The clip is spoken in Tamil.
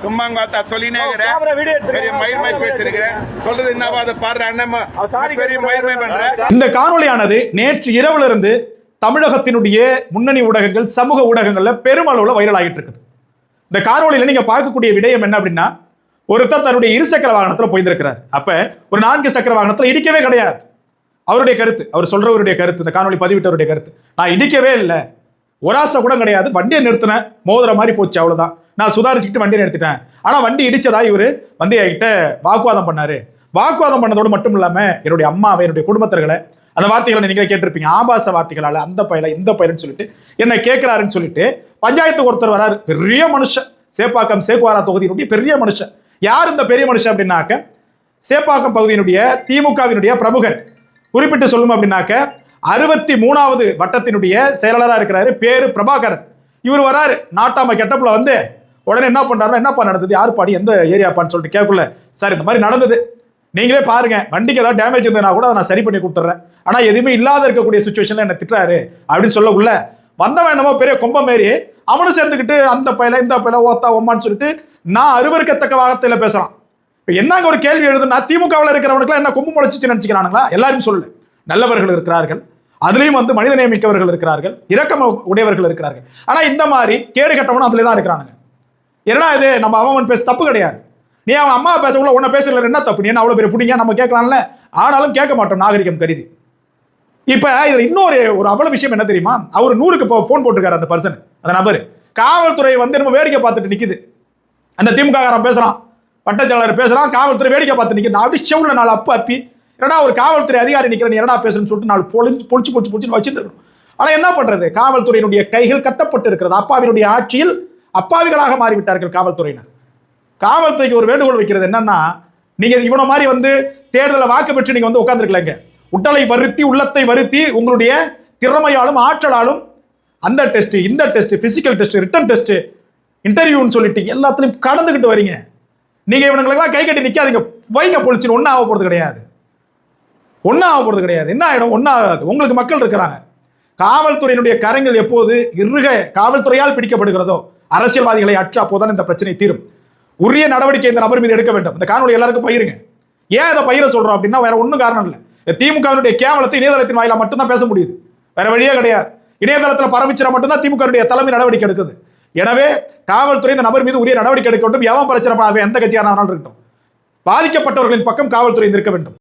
சும்மா சொல்லினே பெரிய மயிர் பேசிருக்கிறேன் சொல்றது என்னவா அதை பாரு அண்ணன் பெரிய மயிர் பண்ற. இந்த காணொலியானது நேற்று இரவுல இருந்து தமிழகத்தினுடைய முன்னணி ஊடகங்கள் சமூக ஊடகங்கள்ல பெருமளவுல வைரல் ஆகிட்டு இருக்குது. இந்த காணொலியில நீங்க பார்க்கக்கூடிய விடயம் என்ன அப்படின்னா, ஒருத்தர் தன்னுடைய இருசக்கர வாகனத்துல போயிருக்கிறார். அப்ப ஒரு 4 சக்கர வாகனத்துல இடிக்கவே கிடையாது. அவருடைய கருத்து, அவர் சொல்றவருடைய கருத்து, இந்த காணொலி பதிவிட்டவருடைய கருத்து, நான் இடிக்கவே இல்லை, ஒராசை கூட கிடையாது, வண்டியை நிறுத்தினேன், மோதிர மாதிரி போச்சு, அவ்வளவுதான், நான் சுதாரிச்சுக்கிட்டு வண்டியை நிறுத்திட்டேன். ஆனா வண்டி இடிச்சதா இவரு வண்டியிட்ட வாக்குவாதம் பண்ணாரு. வாக்குவாதம் பண்ணதோடு மட்டும் இல்லாம என்னுடைய அம்மாவை, என்னுடைய குடும்பத்தர்களை, அந்த வார்த்தைகளை நீங்க கேட்டிருப்பீங்க, ஆபாச வார்த்தைகளால அந்த பயில இந்த பயிலன்னு சொல்லிட்டு என்ன கேட்கிறாருன்னு சொல்லிட்டு பஞ்சாயத்துக்கு ஒருத்தர் வராரு. பெரிய மனுஷன், சேப்பாக்கம் சேக்குவாரா தொகுதியினுடைய பெரிய மனுஷன். யார் இந்த பெரிய மனுஷன் அப்படின்னாக்க, சேப்பாக்கம் பகுதியினுடைய திமுகவினுடைய பிரமுகர். குறிப்பிட்டு சொல்லும் அப்படின்னாக்க 63வது வட்டத்தினுடைய செயலாளராக இருக்கிறாரு, பேரு பிரபாகரன். இவர் வராரு நாட்டாம கெட்டப்புல வந்து உடனே என்ன பண்றாரு, என்னப்பா நடந்தது, யார் பாடி, எந்த ஏரியாப்பான்னு சொல்லிட்டு கேட்கல. சார் இந்த மாதிரி நடந்தது, நீங்களே பாருங்க, வண்டிக்கு ஏதாவது டேமேஜ் இருந்ததுனா கூட நான் சரி பண்ணி கொடுத்துட்றேன், ஆனா எதுவுமே இல்லாத இருக்கக்கூடிய சுச்சுவேஷன்ல என்ன திட்டுறாரு அப்படின்னு சொல்லக்குள்ள வந்தவன் என்னமோ பெரிய கொம்ப மாரி அவனும் சேர்ந்துக்கிட்டு அந்த பையில இந்த பையில ஓத்தா ஒம்மான்னு சொல்லிட்டு நான் அருவருக்கத்தக்க வார்த்தையில பேசுறான். இப்போ என்னங்க ஒரு கேள்வி எழுதுனா, திமுகவில் இருக்கிறவனுக்குலாம் என்ன கொம்பு முளைச்சிச்சு நினைச்சுக்கிறானுங்களா? எல்லாரும் சொல்லு, நல்லவர்கள் இருக்கிறார்கள், அதுலயும் வந்து மனித நேமிக்கவர்கள் இருக்கிறார்கள், இரக்கம் உடையவர்கள் இருக்கிறார்கள். ஆனா இந்த மாதிரி கேடு கட்டவனும் அதுல தான் இருக்கிறானுங்க. ஏன்னா இது நம்ம அவன் பேச தப்பு கிடையாது. நீ அவன் அம்மா பேசக்குள்ள உன்ன பேசுற என்ன தப்பு, நீ என்ன அவ்வளவு பேர் பிடிங்க நம்ம கேட்கலாம்ல, ஆனாலும் கேட்க மாட்டோம் நாகரிகம் கருதி. இப்ப இதுல இன்னொரு அவ்வளவு விஷயம் என்ன தெரியுமா, அவர் 100க்கு போன் போட்டிருக்காரு அந்த பர்சன், அந்த நபர். காவல்துறை வந்து நம்ம வேடிக்கை பார்த்துட்டு நிக்குது. அந்த திமுக காரன் பேசுறான், வட்டச்சாளர் பேசுறான், காவல்துறை வேடிக்கை பார்த்து நிற்கிது. அப்படி செவுல நாலு அப்பி என்னடா ஒரு காவல்துறை அதிகாரி நிற்கிற, நீ என்னடா பேசுறேன்னு சொல்லிட்டு நாலு பொழிச்சு வச்சிருக்கணும். ஆனா என்ன பண்றது, காவல்துறையினுடைய கைகள் கட்டப்பட்டு இருக்கிறது. அப்பாவினுடைய ஆட்சியில் அப்பாவிகளாக மாறிவிட்டார்கள் காவல்துறையினர். காவல்துறைக்கு ஒரு வேண்டுகோள் வைக்கிறது என்னன்னா, நீங்க இவன மாதிரி வந்து தேர்தலில் வாக்கு பெற்று நீங்க வந்து உட்கார்ந்துருக்கலங்க, உட்டலை வருத்தி உள்ளத்தை வருத்தி உங்களுடைய திறமையாலும் ஆற்றலாலும் அந்த டெஸ்ட், இந்த test, physical test, written test, இன்டர்வியூன்னு சொல்லிட்டு எல்லாத்துலையும் கடந்துக்கிட்டு வரீங்க. நீங்க இவனுங்களுக்கெல்லாம் கை கட்டி நிக்காதீங்க, வைங்க பொழிச்சு, ஒன்னும் ஆக போறது கிடையாது, ஒன்னும் ஆக போறது கிடையாது. என்ன ஆயிடும், ஒன்னும் ஆகாது. உங்களுக்கு மக்கள் இருக்கிறாங்க. காவல்துறையினுடைய கரங்கள் எப்போது இறுக காவல்துறையால் பிடிக்கப்படுகிறதோ, அரசியல்வாதிகளை அற்று அப்போதான் இந்த பிரச்சனை தீரும். உரிய நடவடிக்கை இந்த நபர் மீது எடுக்க வேண்டும். இந்த காணொலி எல்லாருக்கும் பயிருங்க. ஏன் அதை பயிர சொல்றோம் அப்படின்னா, வேற ஒன்றும் காரணம் இல்லை. திமுகவினுடைய கேவலத்தை இணையதளத்தின் வாயிலா மட்டும்தான் பேச முடியுது, வேற வழியே கிடையாது. இணையதளத்தில் பரமிச்சிட மட்டும்தான் திமுக தலைமை நடவடிக்கை எடுக்குது. எனவே காவல்துறை இந்த நபர் மீது உரிய நடவடிக்கை எடுக்க வேண்டும். எவன் பிரச்சனை எந்த கட்சியான இருக்கட்டும், பாதிக்கப்பட்டவர்களின் பக்கம் காவல்துறை இருக்க வேண்டும்.